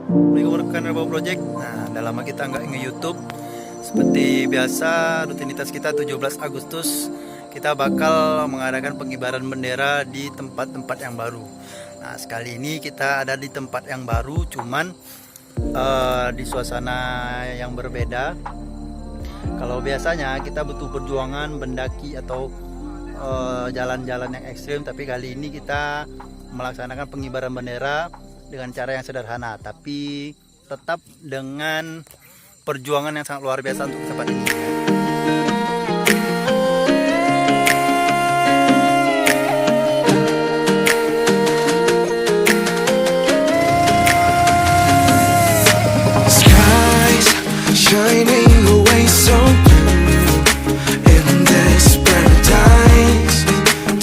Assalamualaikum rekan Babo Project. Nah, udah lama kita nggak nge-YouTube. Seperti biasa, rutinitas kita 17 Agustus kita bakal mengadakan pengibaran bendera di tempat-tempat yang baru. Nah, sekali ini kita ada di tempat yang baru, cuman di suasana yang berbeda. Kalau biasanya kita butuh perjuangan mendaki atau jalan-jalan yang ekstrim, tapi kali ini kita melaksanakan pengibaran bendera dengan cara yang sederhana, tapi tetap dengan perjuangan yang sangat luar biasa untuk tempat ini. Skies shining away so blue in this paradise,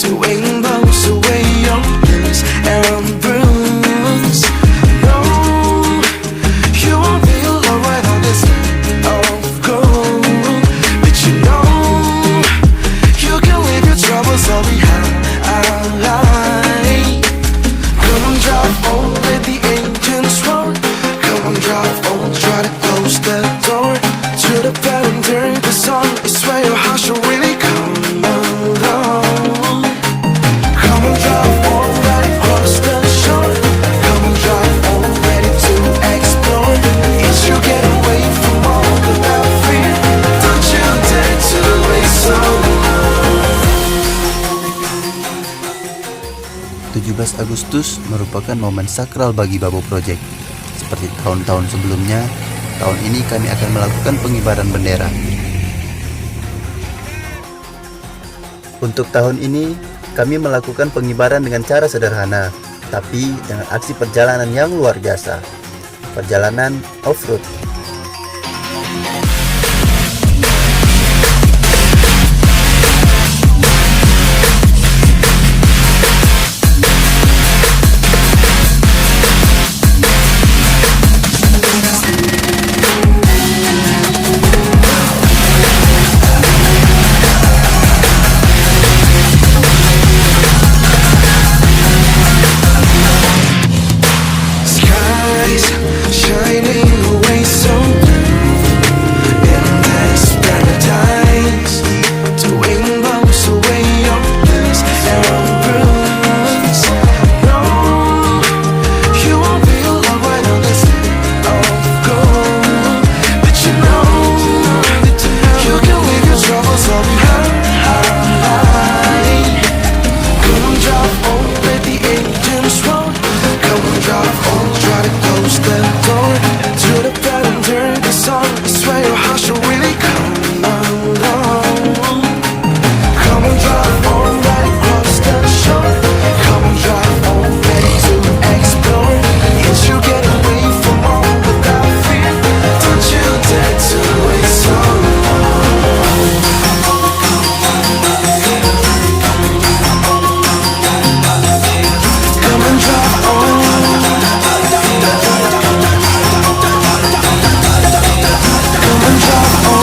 doing blows away your blues and bruise. No, you won't be alone right on this land of gold, but you know you can leave your troubles all behind. Come on, drive on, let the engines roar. Come on, drive on, try to close the door to the bed and turn the song. It's where your heart should really come along. Come on, drive on, right across the shore. Come on, drive on, ready to explore. It's you get away from all the bad fear. Don't you dare to wait so long. 17 Agustus merupakan momen sakral bagi Babo Project. Seperti tahun-tahun sebelumnya, tahun ini kami akan melakukan pengibaran bendera. Untuk tahun ini, kami melakukan pengibaran dengan cara sederhana, tapi dengan aksi perjalanan yang luar biasa. Perjalanan off-road. Skies shining away so blue in this paradise, doing blows away your blues and bruise. No, you won't be alone right on this land of gold, but you know you can leave your troubles all behind. Come on, drive on, let the engines roll. Come on, drive on, try to close the door to the bed and turn the song. It's where your heart should really come along. Come on, drive on, right across the shore. Come on, drive on, ready to explore. It's you get away from all without fear. Don't you dare to wait so long. Come on, drive on. Come on, drive on. Come on, drive on.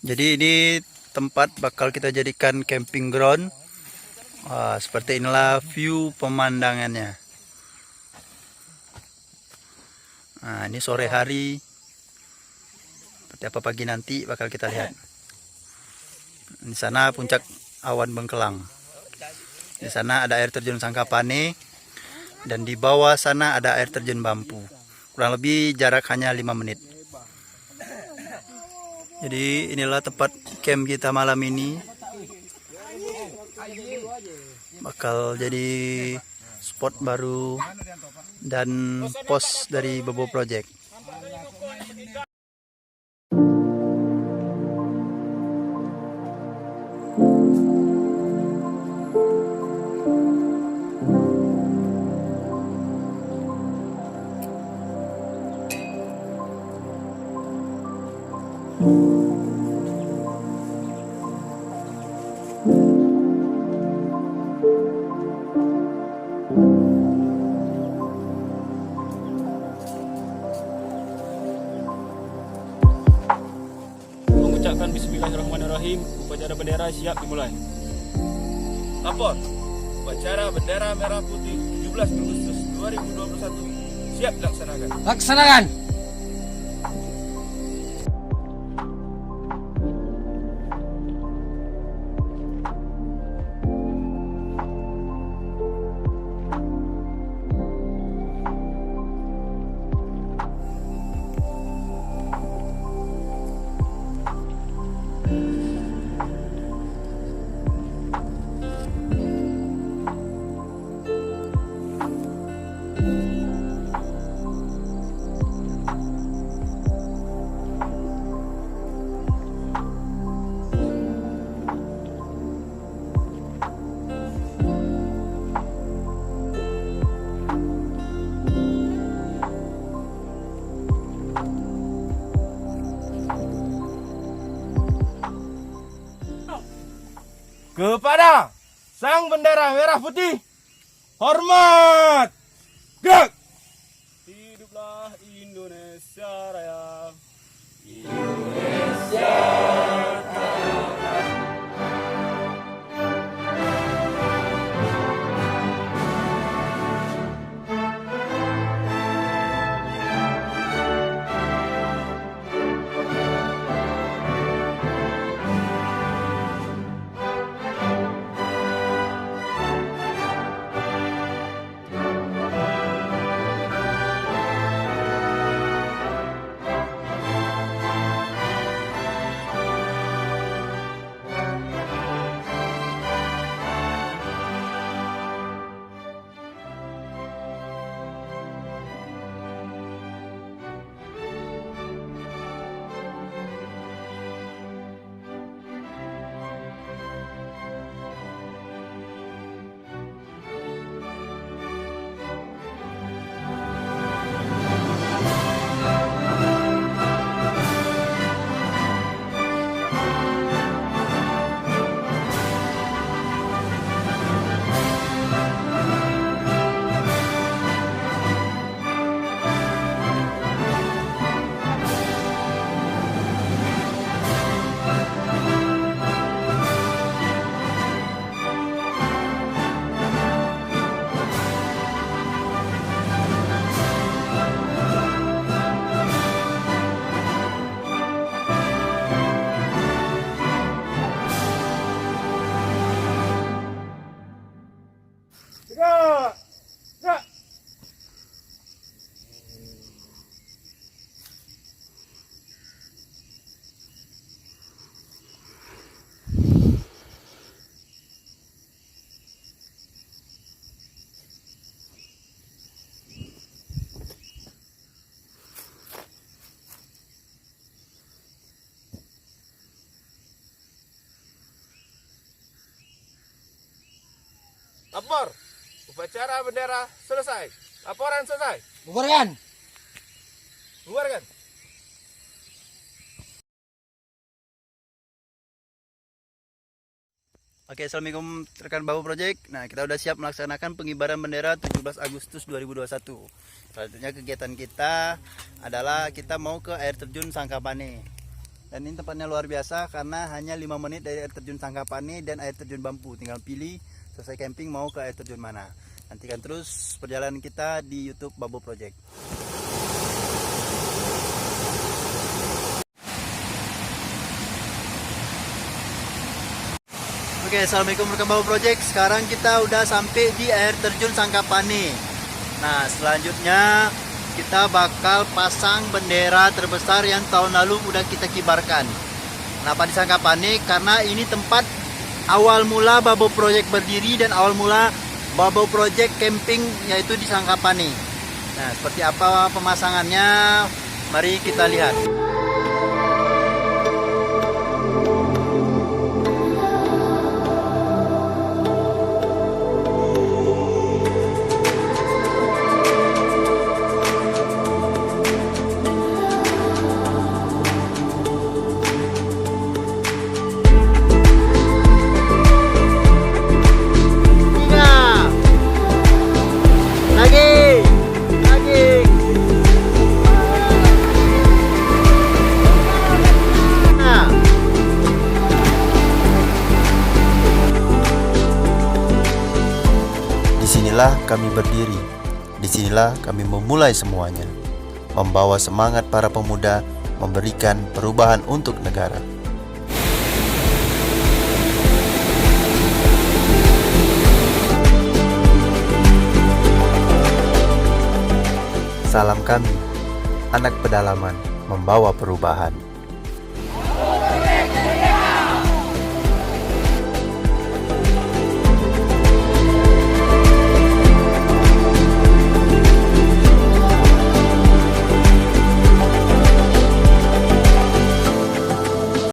Jadi ini tempat bakal kita jadikan camping ground. Wah, seperti inilah view pemandangannya. Nah, ini sore hari. Seperti apa pagi nanti bakal kita lihat. Di sana puncak awan Bengkelang. Di sana ada air terjun Sangkapane, dan di bawah sana ada air terjun Bampu. Kurang lebih jarak hanya 5 menit. Jadi inilah tempat camp kita malam ini. Bakal jadi spot baru dan pos dari Bobo Project. Mengucapkan Bismillahirrahmanirrahim, upacara bendera siap dimulai. Lapor, upacara bendera merah putih 17 Agustus 2021 siap dilaksanakan. Laksanakan. Kepada sang bendera merah putih, hormat! Gerak! Hiduplah Indonesia Raya. Gerak! Gerak! Lapor, upacara bendera selesai. Laporan selesai. Bubarkan. Bubarkan. Oke, assalamualaikum rekan Bobo Project. Nah, kita udah siap melaksanakan pengibaran bendera 17 Agustus 2021. Selanjutnya kegiatan kita adalah kita mau ke air terjun Sangkapane. Dan ini tempatnya luar biasa karena hanya 5 menit dari air terjun Sangkapane dan air terjun Bampu. Tinggal pilih selesai camping mau ke air terjun mana. Nantikan terus perjalanan kita di YouTube Bobo Project. Oke, assalamualaikum rekan Bobo Project. Sekarang kita udah sampai di air terjun Sangkapane. Nah, selanjutnya kita bakal pasang bendera terbesar yang tahun lalu udah kita kibarkan. Kenapa di Sangkapane? Karena ini tempat awal mula Bobo Project berdiri dan awal mula Babau Project Camping, yaitu di Sangkapani. Nah, seperti apa pemasangannya? Mari kita lihat. Disinilah kami berdiri, disinilah kami memulai semuanya, membawa semangat para pemuda memberikan perubahan untuk negara. Salam kami, anak pedalaman membawa perubahan.